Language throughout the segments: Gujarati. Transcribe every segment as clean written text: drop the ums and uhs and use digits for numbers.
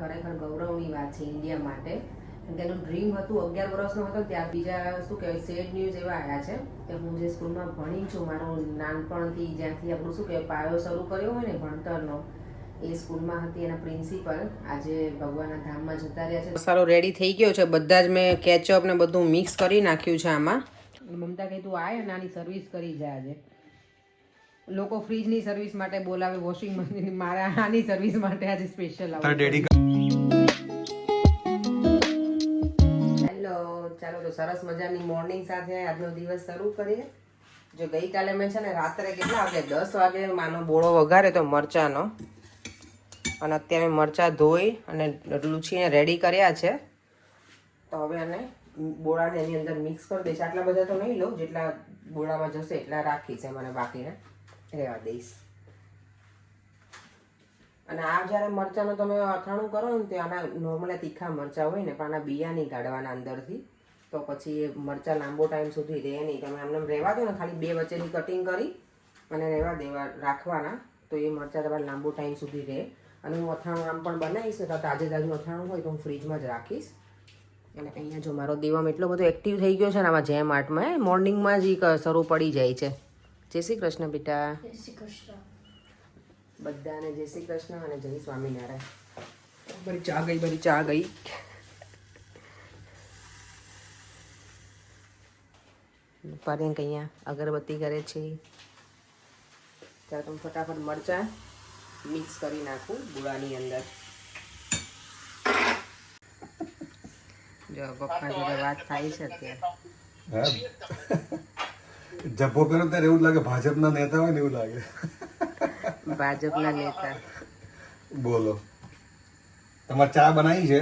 ખરેખર ગૌરવની વાત છે ઇન્ડિયા માટે. કેમ કે એનું ડ્રીમ હતું, 11 વર્ષનો હતો ત્યાં બીજા શું કહેવાય સેડ ન્યૂઝ એવા આવ્યા છે કે હું જે સ્કૂલમાં ભણી છું, મારું નાનપણથી જ્યાંથી આપણું શું કહેવાય પાયો શરૂ કર્યો હોય ને ભણતરનો, એ સ્કૂલમાં હતી એના પ્રિન્સિપલ આજે ભગવાનના ધામમાં જતા રહ્યા છે. મસાલો રેડી થઈ ગયો છે, બધા જ મેં કેચઅપ ને બધું મિક્સ કરી નાખ્યું છે આમાં. મમતા કે તું આય અને આની સર્વિસ કરી જાય. આજે લોકો ફ્રીજની સર્વિસ માટે બોલાવે, વોશિંગ મશીન, મારા આની સર્વિસ માટે આજે સ્પેશિયલ આવે. હેલો, ચાલો તો સરસ મજાની મોર્નિંગ સાથે આજનો દિવસ શરૂ કરીએ. જો ગઈકાલે મેં છે ને રાત્રે કેટલા વાગે 10 વાગે માનો બોળો વઘારે તો મરચાંનો, અને અત્યારે મરચાં ધોઈ અને લૂછીને રેડી કર્યા છે. તો હવે આને બોળાને એની અંદર મિક્સ કરી દઈશ. આટલા બધા તો નહીં લઉં, જેટલા બોળામાં જશે એટલા રાખીશ, મને બાકીને રહેવા દઈશ. અને આ જ્યારે મરચાંનું તમે અથાણું કરો ને તો આના નોર્મલ તીખા મરચાં હોય ને, પણ આના બિયા નહીં કાઢવાના અંદરથી, તો પછી એ મરચાં લાંબો ટાઈમ સુધી રહે નહીં. તમે આમને રહેવા દો ને, ખાલી બે વચ્ચેની કટિંગ કરી અને રહેવા દેવા રાખવાના, તો એ મરચાં તમારે લાંબો ટાઈમ સુધી રહે. અને હું અથાણું આમ પણ બનાવીશ, તો તાજે તાજું અથાણું હોય તો હું ફ્રીજમાં જ રાખીશ. અને અહીંયા જો મારો દેવમ એટલો બધો એક્ટિવ થઈ ગયો છે ને આમાં જેમ આર્ટમાં, મોર્નિંગમાં જ શરૂ પડી જાય છે. જય શ્રી કૃષ્ણ બેટા. જય શ્રી કૃષ્ણ. બધાને જય શ્રી કૃષ્ણ અને જય સ્વામિનારાયણ. બરી ચા ગઈ, બરી ચા ગઈ. પારેંક અહીંયા અગરબત્તી કરે છે. ત્યારે તમે ફટાફટ મરચાં મિક્સ કરી નાખું બુડાની અંદર. જો પપ્પા જોડે વાત થાય છે અત્યારે. જબ્બો પહેરો ત્યારે એવું લાગે ભાજપના નેતા હોય ને એવું લાગે. ભાજપના નેતા. બોલો, તમારી ચા બનાવી છે?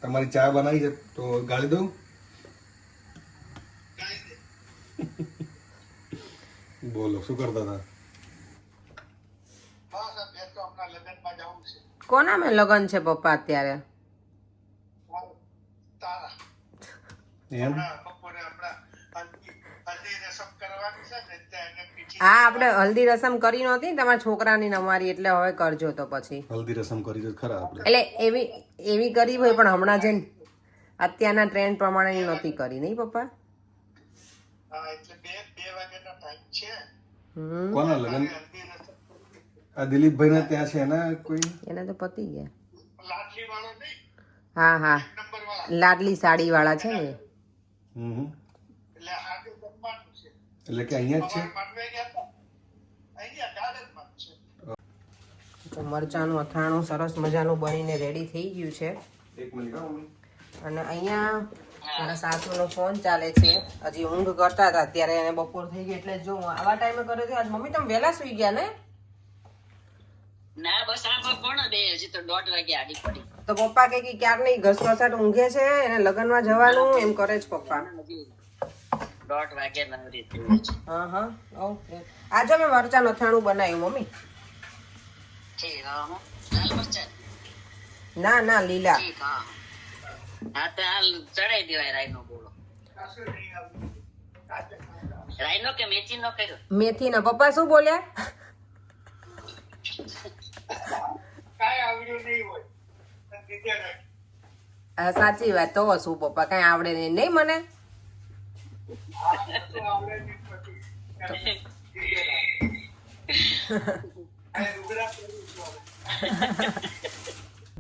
તમારી ચા બનાવી છે તો ગાળી દઉં? બોલો, શું કરતા હતા? કોના મેં લગન છે પપ્પા અત્યારે? એમ હા, આપણે હલ્દી રસમ કરી નહોતી તમારા છોકરાની ને અમારી, એટલે હવે કરજો તો પછી. હલ્દી રસમ કરી છે ખરા આપણે? એટલે એવી કરી હોય, પણ હમણાં જે અત્યારના ટ્રેન્ડ પ્રમાણે નહોતી કરી, નહીં પપ્પા? કોના લગન? આ દિલીપભાઈ ના ત્યાં છે ને કોઈ? એને તો પતી ગયા. હા હા, લાડલી સાડી વાળા છે ને. એટલે કે અહીંયા જ છે. તો મરચાંનું અથાણું સરસ મજાનું બનીને રેડી થઈ ગયું છે. એક મિનિટ હો મમ્મી. અને અહીંયા મારા સાસુનો ફોન ચાલે છે. હજી ઊંઘ કરતા હતા, અત્યારે એને બપોર થઈ ગઈ એટલે જો આવા ટાઈમે કર્યો છે. આજ મમ્મી તમે વહેલા સુઈ ગયા ને? ના બસ આ કોણ બે હજી તો 1:30 વાગે આડી પડી. તો પપ્પા કે ક્યાર નહીં ઘસઘસાટ ઊંઘે છે, એને લગ્નમાં જવાનું એમ કરે છે પપ્પા. 1:30 વાગે નવરી થઈ છે. હા હા, ઓકે. આજે મેં મરચાં અથાણું બનાવ્યું મમ્મી. ઠીક. હા લાલ મરચાં? ના ના, લીલા. ઠીક. હા હા, તો હાલ ચડાઈ દેવાય રાઈનો બોલો. રાઈનો કે મેથીનો કર્યો? મેથી ના. પપ્પા શું બોલ્યા? સાચી વાત. તો શું પપ્પા કઈ આવડે નહીં? નહીં મને.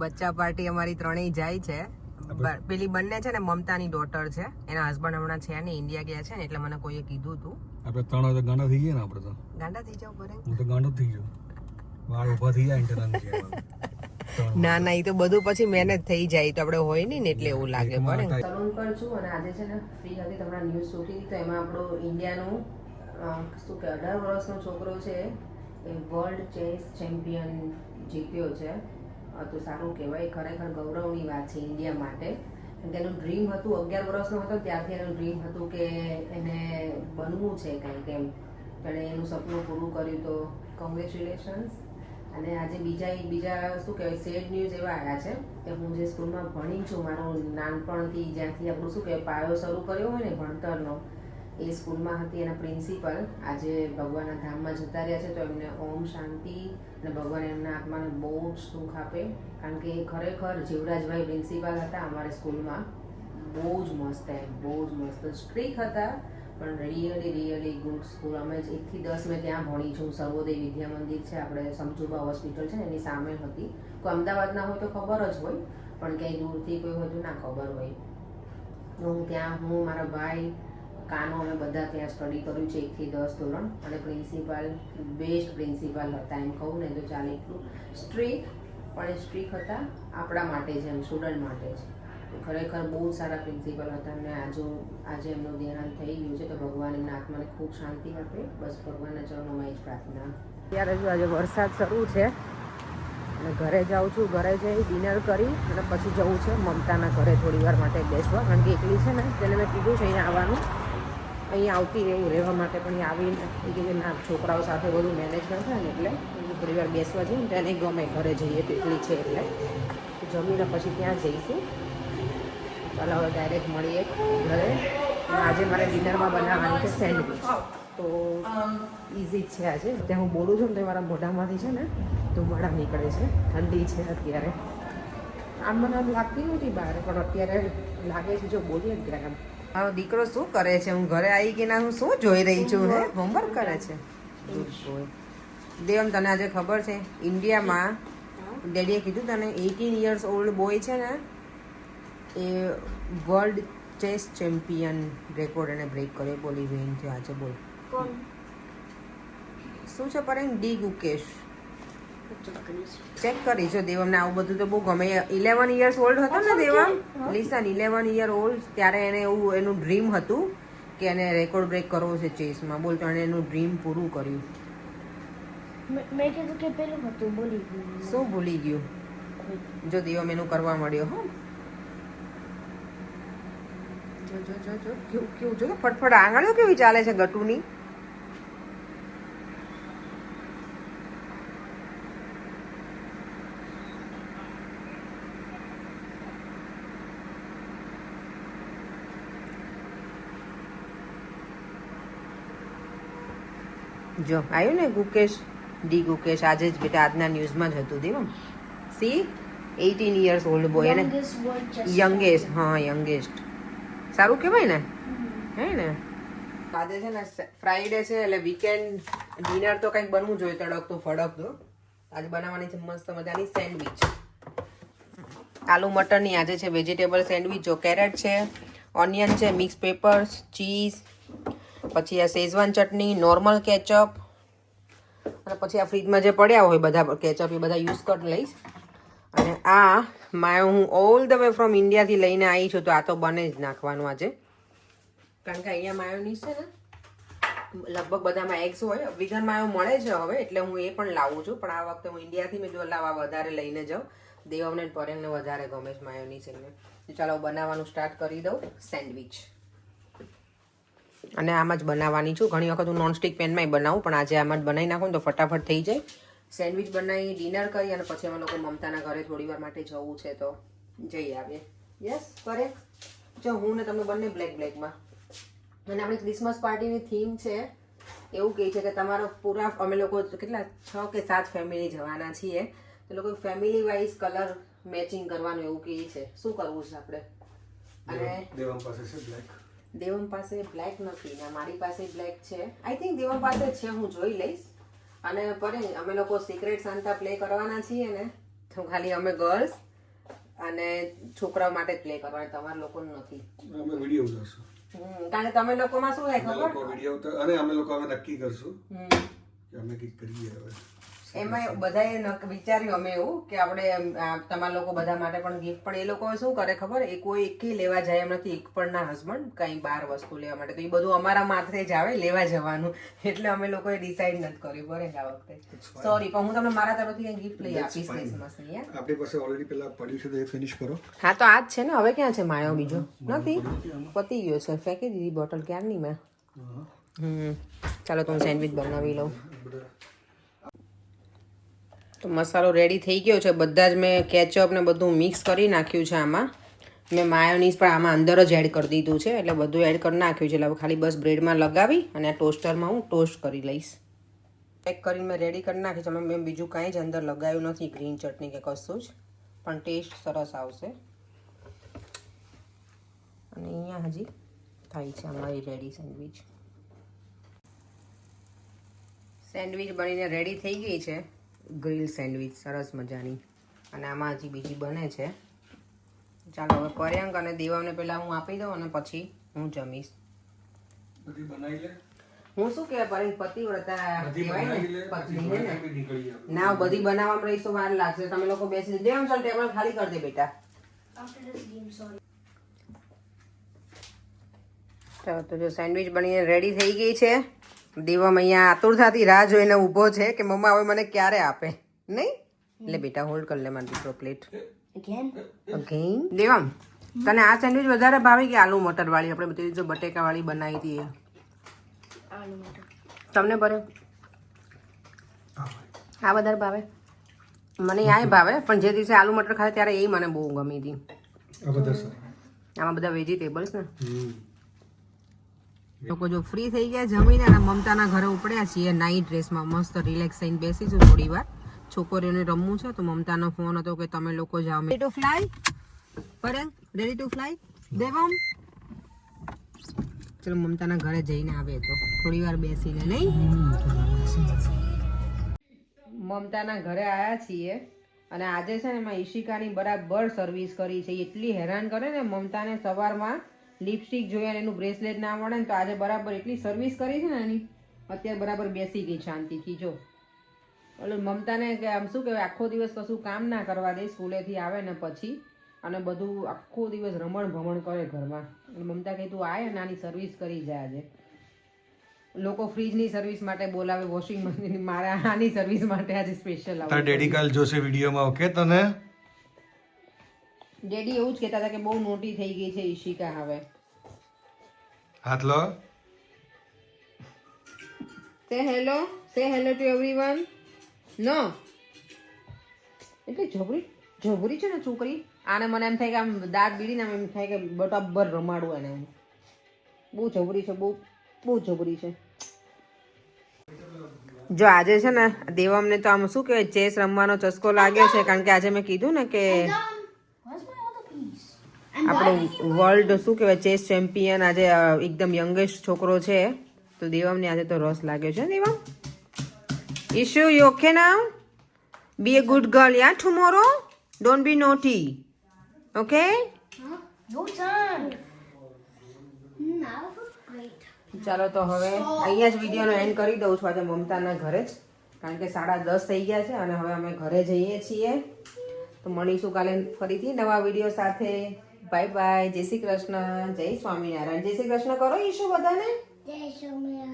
બચ્ચા પાર્ટી અમારી ત્રણેય જાય છે. પેલી બંને છે ને મમતાની ડોટર છે, એના હસબન્ડ હમણાં છે ને ઇન્ડિયા ગયા છે ને, એટલે મને કોઈએ કીધું હતું. આપણે ત્રણ તો ગાંડા થઈ ગયા ને. આપણે તો ગાંડા થઈ જાવ બરે. હું તો ગાંડો થઈ ગયો. વાળ ઉભા થઈ જાય ઇન્ટરનલ. ના ના, એ તો બધું પછી મહેનત થઈ જાય, તો આપણે હોય નહીં ને એટલે એવું લાગે. પડે સલૂન પર છું અને આજે છે ને ફ્રી હતી, તમારા ન્યૂઝ શૂટિંગ, તો એમાં આપણો ઇન્ડિયાનું શું કે 18 વર્ષનો છોકરો છે એ વર્લ્ડ ચેસ ચેમ્પિયન જીત્યો છે. તો સારું કહેવાય, ખરેખર ગૌરવની વાત છે ઇન્ડિયા માટે. કેમ કે એનું ડ્રીમ હતું, 11 વર્ષનો હતો ત્યારથી એનું ડ્રીમ હતું કે એને બનવું છે કંઈક એમ. એણે એનું સપનું પૂરું કર્યું, તો કોંગ્રેચ્યુલેશન્સ. અને આજે બીજા શું કહેવાય સેડ ન્યૂઝ એવા આવ્યા છે કે હું જે સ્કૂલમાં ભણી છું, મારું નાનપણથી જ્યાંથી આપણું શું કહેવાય પાયો શરૂ કર્યો હોય ને ભણતરનો, એ સ્કૂલમાં હતી. એના પ્રિન્સિપલ આજે ભગવાનના ધામમાં જતા રહ્યા છે, તો એમને ઓમ શાંતિ અને ભગવાન એમના આત્માને બહુ જ સુખ આપે. કારણ કે એ ખરેખર જીવરાજભાઈ પ્રિન્સિપાલ હતા અમારી સ્કૂલમાં. બહુ જ મસ્ત, બહુ જ મસ્ત. સ્ટ્રીક હતા પણ રિયલી ગુડ સ્કૂલ. અમે 1 થી 10 મેં ત્યાં ભણી છું. સર્વોદય વિદ્યા મંદિર છે, આપણે સમજુબા હોસ્પિટલ છે ને એની સામે હતી. કોઈ અમદાવાદના હોય તો ખબર જ હોય, પણ ક્યાંય દૂરથી કોઈ હોય તો ના ખબર હોય. હું મારા ભાઈ કાનો અમે બધા ત્યાં સ્ટડી કર્યું છે 1 થી 10 ધોરણ. અને પ્રિન્સિપાલ બેસ્ટ પ્રિન્સિપાલ હતા એમ કહું ને તો ચાલે. એટલું સ્ટ્રીક, પણ એ સ્ટ્રીક હતા આપણા માટે જ, એમ સ્ટુડન્ટ માટે જ. ખરેખર બહુ સારા પ્રિન્સિપલ હતા. અને આજે એમનું દેહાંત થઈ ગયું છે, તો ભગવાન એમના આત્માને ખૂબ શાંતિ આપે. બસ ભગવાનના ચરણોમાં જ પ્રાર્થના. ત્યારે જો આજે વરસાદ શરૂ છે અને ઘરે જાઉં છું. ઘરે જઈ ડિનર કરી અને પછી જવું છે મમતાના ઘરે થોડી વાર માટે બેસવા. કારણ કે એકલી છે ને, તેને મેં કીધું છે અહીંયા આવવાનું, અહીંયા આવતી રહેવા માટે, પણ એ આવીને એ કે ના છોકરાઓ સાથે બધું મેનેજ ન થાય ને, એટલે થોડી વાર બેસવા જઈએ ને તેને ગમે ઘરે જઈએ તો એકલી છે એટલે. જમીને પછી ત્યાં જઈશું. ચાલો હવે ડાયરેક્ટ મળીએ ઘરે. આજે મારે ડિનરમાં બનાવવાની છે સેન્ડવિચ. તો ઇઝી જ છે આજે. ત્યાં હું બોલું છું ને તો મારા મોઢામાંથી છે ને ધુમાડા નીકળે છે. ઠંડી છે અત્યારે. આમ મને લાગતી નહોતી બહાર, પણ અત્યારે લાગે છે જો બોલીએ ને ત્યારે. મારો દીકરો શું કરે છે? હું ઘરે આવી કે ના હું શું જોઈ રહી છું? હે હોમવર્ક કરે છે. દેવમ, તને આજે ખબર છે ઇન્ડિયામાં ડેડીએ કીધું તને 18 years ઓલ્ડ બોય છે ને એ વર્લ્ડ ચેસ ચેમ્પિયન રેકોર્ડ એને બ્રેક કર્યો. બોલી વિન થયો આજે. બોલ શું છે? પર ડી ગુકેશ ચેક કરી જો. દેવમને આવું બધું તો બહુ ગમે. 11 years ઓલ્ડ હતો ને દેવમ, લિસન 11 year ઓલ્ડ, ત્યારે એને એવું એનું ડ્રીમ હતું કે એને રેકોર્ડ બ્રેક કરવો છે ચેસમાં. બોલ, તો એને એનું ડ્રીમ પૂરું કર્યું. મેં કીધું કે પેલું હતું, ભૂલી ગયું. શું ભૂલી ગયું? જો દેવમ એનું કરવા મળ્યો. હો જો કેવું જો ફટફટ આંગળીઓ કેવી ચાલે છે ગટુની. જો આવ્યું ને ગુકેશ, ડી ગુકેશ. આજે જ બેટા આજના ન્યૂઝમાં જ હતું Devam. C 18 years old boy. એને યંગેસ્ટ, હા યંગેસ્ટ. સારું કહેવાય ને, હે ને. આજે છે ને ફ્રાઈડે છે એટલે વીકેન્ડ ડિનર તો કંઈક બનવું જોઈએ તડકતું ફડકતું. આજે બનાવવાની છે મસ્ત મજાની સેન્ડવિચ. આલુ મટરની આજે છે વેજીટેબલ સેન્ડવિચ. જો કેરેટ છે, ઓનિયન છે, મિક્સ પેપર્સ, ચીઝ, પછી આ શેઝવાન ચટણી, નોર્મલ કેચઅપ, અને પછી આ ફ્રીજમાં જે પડ્યા હોય બધા કેચઅપ એ બધા યુઝ કરી લઈશ. અને આ હું ઓલ ધ વે ફ્રોમ ઇન્ડિયાથી લઈને આવી છું, તો આ તો બને જ નાખવાનું આજે. કારણ કે અહીંયા માયોનીઝ છે ને લગભગ બધામાં એગ્સ હોય. વિગન માયો મળે છે હવે, એટલે હું એ પણ લાવું છું. પણ આ વખતે હું ઇન્ડિયાથી મેં જો લાવવા વધારે લઈને જાઉં. દેવમને પરેંગને વધારે ગમે છે માયોનીઝ એટલે. ચાલો બનાવવાનું સ્ટાર્ટ કરી દઉં સેન્ડવિચ. અને આમ જ બનાવવાની છું. ઘણી વખત હું નોનસ્ટિક પેનમાં બનાવું, પણ આજે આમ જ બનાવી નાખું તો ફટાફટ થઈ જાય. સેન્ડવિચ બનાવી, ડિનર કરી અને પછી અમે લોકો મમતાના ઘરે થોડી વાર માટે જવું છે, તો જઈ આવીએ. યસ કરે જો. હું ને તમે બંને બ્લેકમાં. અને આપણી ક્રિસમસ પાર્ટીની થીમ છે એવું કહે છે કે તમારો પૂરા અમે લોકો કેટલા 6 કે 7 ફેમિલી જવાના છીએ, તો લોકો ફેમિલી વાઇઝ કલર મેચિંગ કરવાનું એવું કહે છે. શું કરવું છે આપણે? અને દેવમ પાસે બ્લેક નથી ને મારી પાસે બ્લેક છે. આઈ થિંક દેવમ પાસે છે, હું જોઈ લઈશ. અને પરે અમે લોકો સિક્રેટ સાન્તા પ્લે કરવાના છીએ ને, તો ખાલી અમે ગર્લ્સ અને છોકરાઓ માટે જ પ્લે કરવાના, તમારા લોકોનું નથી. અમે વિડિયો ઉતારશું. કારણ કે તમે લોકોમાં શું થાય ખબર? વિડિયો અને અમે લોકો હવે નક્કી કરશું કે અમે કંઈક કરીએ હવે. એમાં બધાએ વિચાર્યું અમે એવું કે આપણે તમારા લોકો બધા માટે પણ ગિફ્ટ. પણ એ લોકો શું કરે ખબર? એ કોઈ એકેય લેવા જાય એમ નથી, એક પણ ના હસબન્ડ કંઈ 12 વસ્તુ લેવા માટે. તો એ બધું અમારા માથે જ આવે લેવા જવાનું, એટલે અમે લોકોએ ડિસાઈડ નથી કર્યું. બરાબર આ વખતે સોરી, પણ હું તમને મારા તરફથી કંઈ ગિફ્ટ લઈ આપીશ ક્રિસમસની. આપણી પાસે ઓલરેડી પેલા પડ્યું છે તો એ ફિનિશ કરો. હા તો આ જ છે ને. હવે ક્યાં છે માયો? બીજો નથી, પતી ગયો છે. ફેંકી દીધી બોટલ ક્યારની મેં. ચાલો તો હું સેન્ડવિચ બનાવી લઉં. તો મસાલો રેડી થઈ ગયો છે. બધા જ મેં કેચઅપ ને બધું મિક્સ કરી નાખ્યું છે આમાં. મેં માયોનીઝ પણ આમાં અંદર જ એડ કરી દીધું છે, એટલે બધું એડ કરી નાખ્યું છે. એટલે હવે ખાલી બસ બ્રેડમાં લગાવી અને આ ટોસ્ટરમાં હું ટોસ્ટ કરી લઈશ. પેક કરીને મેં રેડી કરી નાખી છે. મેં બીજું કાંઈ જ અંદર લગાવ્યું નથી, ગ્રીન ચટણી કે કશું જ, પણ ટેસ્ટ સરસ આવશે. અને અહીંયા હજી થાય છે અમારી રેડી સેન્ડવિચ. સેન્ડવિચ બનીને રેડી થઈ ગઈ છે, ગ્રીલ સેન્ડવિચ સરસ મજાની. અને આમાં હજી બીજી બને છે. ચાલો હવે પર્યંક અને દેવાને પહેલાં હું આપી દઉં અને પછી હું જમીશ. બધી બનાવી લે. હું શું કહેવાય પર્યંક પતિવ્રતા બધી કહેવાય ને, બનાવી લે, પત્ની પછી હે ને. બી નીકળી આવે. ના બધી બનાવવામાં રહીશ તો વાર લાગશે. તમે લોકો બેસી દેવામ, ચાલ ટેબલ ખાલી કરી દે બેટા. After this game, sorry. ચાલો તો જો સેન્ડવિચ બનીને રેડી થઈ ગઈ છે. દેવમ અહીંયા આતુરતાથી રાહ જોઈને ઊભો છે કે મમ્મા હવે મને ક્યારે આપે. નહીં એટલે બેટા હોલ્ડ કરી લે મારી દીકરો પ્લેટ. Again? અગેન દેવમ, તને આ સેન્ડવિચ વધારે ભાવી કે આલુ મટર વાળી? આપણે બધી જો બટેકા વાળી બનાવી હતી એ Aloo matar. તમને ભરે આ વધારે ભાવે? મને આ ભાવે, પણ જે દિવસે આલુ મટર ખાય ત્યારે એ મને બહુ ગમી હતી. આ બધા સારા. આમાં બધા વેજીટેબલ્સ ને. હમ. લોકો જો ફ્રી થઈ ગયા જમીને અને મમતાના ઘરે ઉપડ્યા છીએ નાઇટ ડ્રેસમાં, મસ્ત રિલેક્સ થઈને બેસીશું થોડી વાર. છોકરીઓને રમવું છે તો મમતાનો ફોન હતો કે તમે લોકો જાઓ. Ready to fly Paryank, ready to fly Devam. ચલો મમતાના ઘરે જઈને આવે તો થોડી વાર બેસીને. નહીં મમતાના ઘરે આવ્યા છીએ અને આજે છે ને એમાં ઈશિકાની બરાબર સર્વિસ કરી છે. એટલી હેરાન કરે ને મમતાને, સવારમાં લિપસ્ટિક જોઈએ એનું બ્રેસલેટ ના મળે ને તો આજે બરાબર એટલી સર્વિસ કરી છે ને એની. અત્યારે બરાબર બેસી ગઈ શાંતિથી. જો એટલે મમતાને કે આમ શું કહેવાય, આખો દિવસ કશું કામ ના કરવા દે સ્કૂલેથી આવે ને પછી, અને બધું આખો દિવસ રમણ ભમણ કરે ઘરમાં. એટલે મમતા કહે તું આય અને આની સર્વિસ કરી જાય. આજે લોકો ફ્રીજની સર્વિસ માટે બોલાવે, વોશિંગ મશીન, મારે આની સર્વિસ માટે આજે સ્પેશિયલ આવે. તાર ડેડી કાલ જોશે વિડીયોમાં. ઓકે તને ડેડી એવું જ કહેતા હતા કે બહુ મોટી થઈ ગઈ છે ઈશિકા હવે. હાથ લો. સે હેલો ટુ એવરીવન. નો એટલે જબરી છે ને છોકરી. આને મને એમ થાય કે આમ દાંત બીડીને એમ થાય કે બરાબર રમાડું એને. હું બહુ જબરી છે, બહુ જબરી છે. જો આજે છે ને દેવમને તો આમ શું કહેવાય ચેસ રમવાનો ચસ્કો લાગ્યો છે, કારણ કે આજે મેં કીધું ને કે Where's my other piece? આપણો વર્લ્ડ શું કહેવાય ચેસ ચેમ્પિયન આજે એકદમ યંગેસ્ટ છોકરો છે, તો દેવમને આજે તો રસ લાગ્યો છે. Devam, Ishu you okay now? Be a good girl ya tomorrow. Don't be naughty. Okay? Huh? Your turn. Now, great. ચાલો તો હવે અહીંયા જ વિડીયોનો એન્ડ કરી દઉં છું આજે મમતાના ઘરે જ, કારણ કે 10:30 થઈ ગયા છે અને હવે અમે ઘરે જઈએ છીએ. તો મળીશું કાલે ફરીથી નવા વિડીયો સાથે. Bye bye. જય શ્રી કૃષ્ણ, જય સ્વામિનારાયણ. જય શ્રી કૃષ્ણ કરો ઈશુ બધાને. Jai Soumya.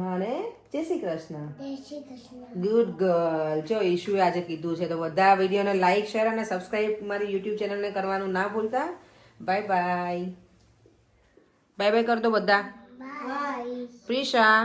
હા ને, જય Shri Krishna. Jai Shri Krishna. Good girl. જો ઈશુએ આજે કીધું છે તો બધા વિડીયોને લાઈક, શેર અને સબસ્ક્રાઇબ મારી યુટ્યુબ ચેનલને કરવાનું ના ભૂલતા. Bye bye. બાય બાય કર દો બધા. Bye. પ્રિશા.